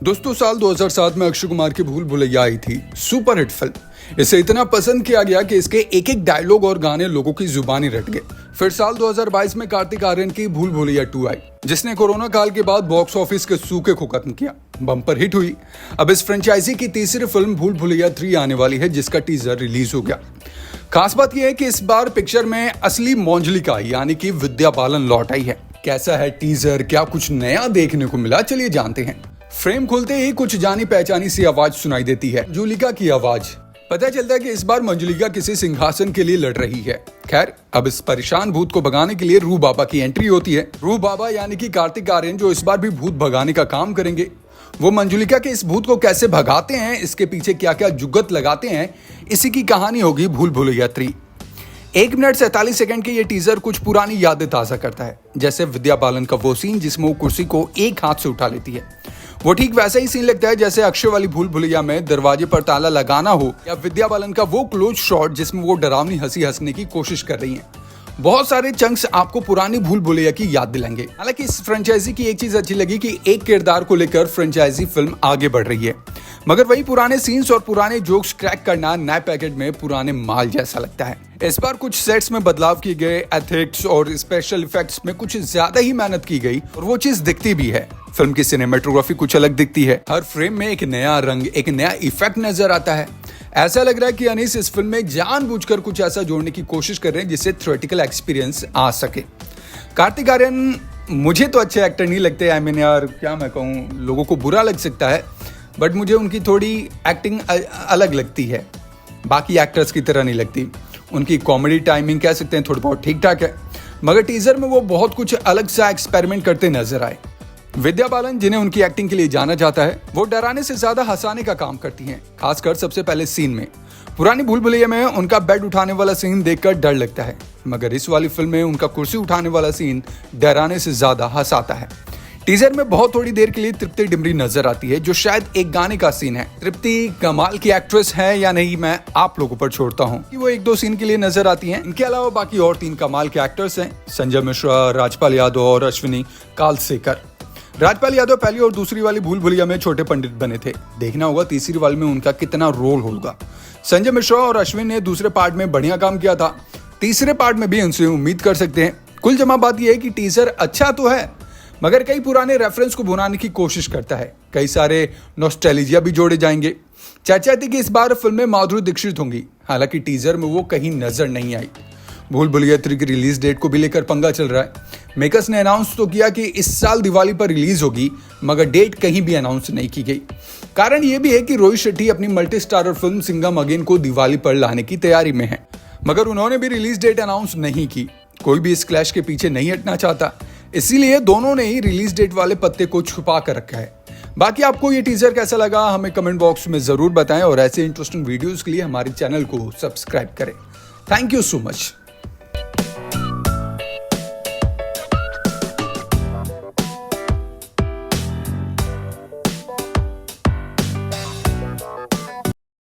दोस्तों साल 2007 में अक्षय कुमार की भूल भुलैया आई थी। Super hit film. इसे इतना पसंद किया गया कि इसके एक एक डायलॉग और गाने लोगों की जुबानी रट गए। फिर साल 2022 में कार्तिक आर्यन की भूल भुलैया 2 आई, जिसने कोरोना काल के बाद बॉक्स ऑफिस के सूखे को खत्म किया, बम्पर हिट हुई। अब इस फ्रेंचाइजी की तीसरी फिल्म भूल भुलैया 3 आने वाली है, जिसका टीजर रिलीज हो गया। खास बात यह है कि इस बार पिक्चर में असली मोंजलिका यानी कि विद्या बालन लौट आई है। कैसा है टीजर, क्या कुछ नया देखने को मिला, चलिए जानते हैं। फ्रेम खुलते ही कुछ जानी पहचानी सी आवाज सुनाई देती है, मंजुलिका की आवाज। पता चलता है कि इस बार मंजुलिका किसी सिंहासन के लिए लड़ रही है। खैर, अब इस परेशान भूत को भगाने के लिए रूह बाबा की एंट्री होती है। रूह बाबा यानी कि कार्तिक आर्यन, जो इस बार भी भूत भगाने का काम करेंगे। वो मंजुलिका के इस भूत को कैसे भगाते हैं, इसके पीछे क्या क्या जुगत लगाते हैं, इसी की कहानी होगी भूल भुलैया 3। 1 मिनट 47 सेकंड के ये टीजर कुछ पुरानी यादें ताजा करता है, जैसे विद्या बालन का वो सीन जिसमें वो कुर्सी को एक हाथ से उठा लेती है। वो ठीक वैसा ही सीन लगता है जैसे अक्षय वाली भूल भुलैया में दरवाजे पर ताला लगाना हो, या विद्या बालन का वो क्लोज शॉट जिसमें वो डरावनी हंसी हंसने की कोशिश कर रही हैं। बहुत सारे चंक्स आपको पुरानी भूल भुलैया की याद दिलाएंगे। हालांकि इस फ्रेंचाइजी की एक चीज अच्छी लगी कि एक किरदार को लेकर फ्रेंचाइजी फिल्म आगे बढ़ रही है, मगर वही पुराने सीन्स और पुराने जोक्स क्रैक करना नए पैकेट में पुराने माल जैसा लगता है। इस बार कुछ सेट्स में बदलाव किए गए, एथिक्स और स्पेशल इफेक्ट्स में कुछ ज्यादा ही मेहनत की गई, और वो चीज दिखती भी है। फिल्म की सिनेमेटोग्राफी कुछ अलग दिखती है, हर फ्रेम में एक नया रंग, एक नया इफेक्ट नजर आता है। ऐसा लग रहा है कि अनीस इस फिल्म में जानबूझकर कुछ ऐसा जोड़ने की कोशिश कर रहे हैं जिससे थियोरेटिकल एक्सपीरियंस आ सके। कार्तिक आर्यन मुझे तो अच्छे एक्टर नहीं लगते। आई मीन यार, क्या मैं कहूँ, लोगों को बुरा लग सकता है, बट मुझे उनकी थोड़ी एक्टिंग अलग लगती है, बाकी एक्टर्स की तरह नहीं लगती। उनकी कॉमेडी टाइमिंग कह सकते हैं थोड़ी बहुत ठीक ठाक है, मगर टीजर में वो बहुत कुछ अलग सा एक्सपेरिमेंट करते नजर आए। विद्या बालन, जिन्हें उनकी एक्टिंग के लिए जाना जाता है, वो डराने से ज्यादा हंसाने का काम करती हैं, खासकर सबसे पहले सीन में। पुरानी भूल भुलैया में उनका बेड उठाने वाला सीन देखकर डर लगता है, मगर इस वाली फिल्म में उनका कुर्सी उठाने वाला सीन डराने से ज्यादा हंसाता है। टीजर में बहुत थोड़ी देर के लिए तृप्ति डिमरी नजर आती है, जो शायद एक गाने का सीन है। तृप्ति कमाल की एक्ट्रेस है या नहीं, मैं आप लोगों पर छोड़ता हूँ कि वो 1-2 सीन के लिए नजर आती हैं। इनके अलावा बाकी और 3 कमाल के एक्टर्स हैं, संजय मिश्रा, राजपाल यादव और अश्विनी कालसेकर। राजपाल यादव पहली और दूसरी वाली भूल भुलैया में छोटे पंडित बने थे, देखना होगा तीसरी वाली में उनका कितना रोल होगा। संजय मिश्रा और अश्विन ने दूसरे पार्ट में बढ़िया काम किया था, तीसरे पार्ट में भी उनसे उम्मीद कर सकते हैं। कुल जमा बात यह है कि टीजर अच्छा तो है, मगर कई पुराने रेफरेंस को भुनाने की कोशिश करता है। कई सारे नॉस्टैल्जिया भी जोड़े जाएंगे। चर्चा थी कि इस बार फिल्म में माधुरी दीक्षित होंगी, हालांकि टीजर में वो कहीं नजर नहीं आई। भूल भुलैया 3 की रिलीज डेट को भी लेकर पंगा चल रहा है। मेकर्स ने अनाउंस तो किया कि इस साल दिवाली पर रिलीज होगी, मगर डेट कहीं भी अनाउंस नहीं की गई। कारण यह भी है कि रोहित शेट्टी अपनी multi starrer film Singham again को दिवाली पर लाने की तैयारी में है, मगर उन्होंने भी रिलीज डेट अनाउंस नहीं की। कोई भी इस क्लैश के पीछे नहीं हटना चाहता, इसीलिए दोनों ने ही रिलीज डेट वाले पत्ते को छुपा कर रखा है। बाकी आपको ये टीजर कैसा लगा, हमें कमेंट बॉक्स में जरूर बताएं, और ऐसे इंटरेस्टिंग वीडियोस के लिए हमारे चैनल को सब्सक्राइब करें। Thank you so much.